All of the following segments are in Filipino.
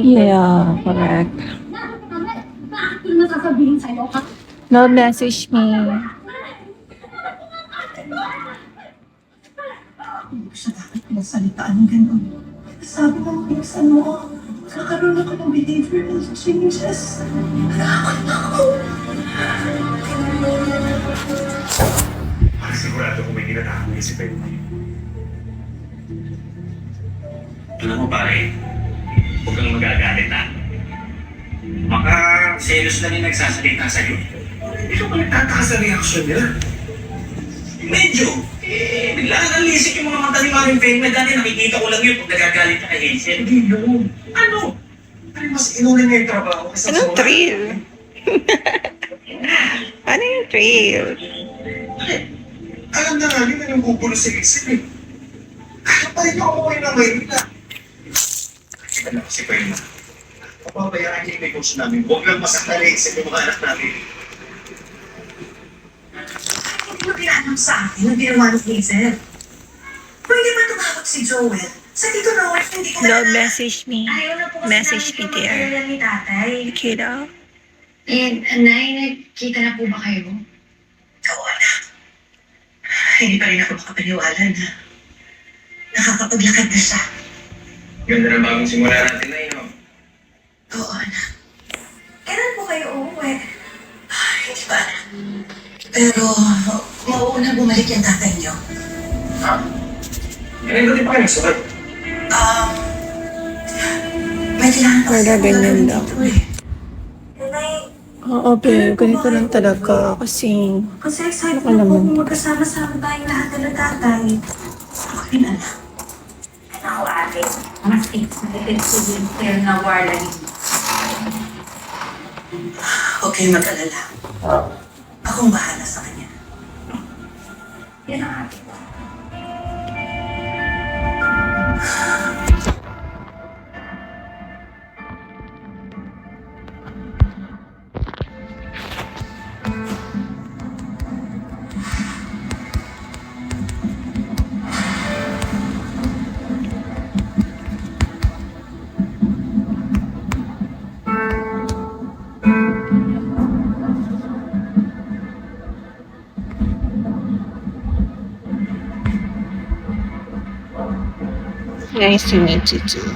Yeah, correct. No, message me. Hindi ko siya dapat pinasalitaan ng gano'n. Sabi ng pinsan mo, kakaroon ako ng behavioral changes. Nakakot ako. Sigurado kung may ginatahang isipin. Alam mo pare, huwag kang magagalit na. Baka selos lang yung nagsasalita sa'yo. Hindi ka ba nagtataka sa reaksyon nila? Medyo. Biglaan ang lisik yung mga mata ni Maring Feng na dati nakikita ko lang yun pag nagagalit na kay Hazel. Hindi yun. Ano? Ano mas inulan niya yung trabaho kaysa sa Anong mga... thrill? Ano yung thrill? Alam na namin na yung gugulo si Hazel eh. Kaya pa rin ako umuwi ng Maynila. Kita na kasi Perna. Papabayaan niya yung negosyo namin. Huwag lang masaktan ni Hazel yung mga anak namin. Hindi mo pinaalam sa akin ang ginawa ni Hazel. Pwede ba tumawag si Joel? Sa Tito Noel, hindi ko No, message me. Ayaw na po kasi Message me namin there. magkailan ni tatay. Kiddo. Nay, nagkita na po ba kayo? Oo, anak. Hindi pa rin ako makapaniwala na nakakapaglakad na siya. Ganda na bagong simula natin na yun. Oo, anak. Kailan po kayo uuwi? Hindi pa, anak. Pero, mauuna bumalik yung tatay niyo. Ha? Kailan ba di pa kayo nagsukat? May kailangan pa Wala, kasi ganyan akong daw. dito eh. Nay, Oo, babe. Ganito lang talaga. Kasi, kasi excited Ako na po naman. kung magkasama-sama tayong lahat na tatay. Okay na lang. Ako ate, mas excited pero nawala niyo. Huwag kayong mag-alala. Akong bahala sa kanya. Yan ang ate. nice to meet you too.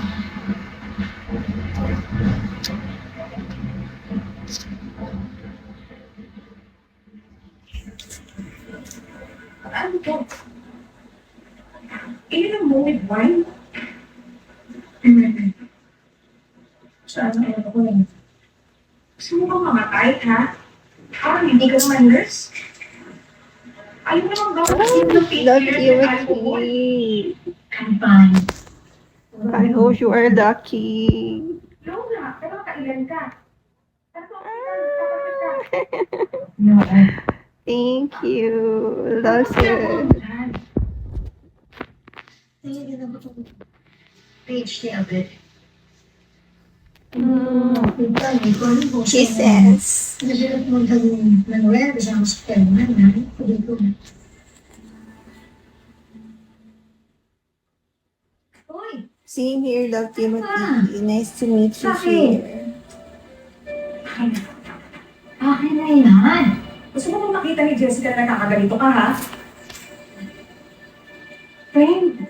Ano po? Ilan mo with wine? Saan ang ako eh? Gusto mo bang mamatay, ha? Parang hindi ka naman nurse? Ayaw mo naman gawin ng failure ng alcohol? I'm fine. I hope you are lucky. No nga, pero kailan ka? Ano No, Thank you. Love you. Tingnan na ba itong page ni Abed? Kisses. Nagsilat mo ng Manuel, kasama sa Pelman, ha? Pwede ko na. Uy! Same here, love Timothy. Nice to meet you here. akin na yan. Gusto mo bang makita ni Jessica na nakakaganito ka, ha? Friend,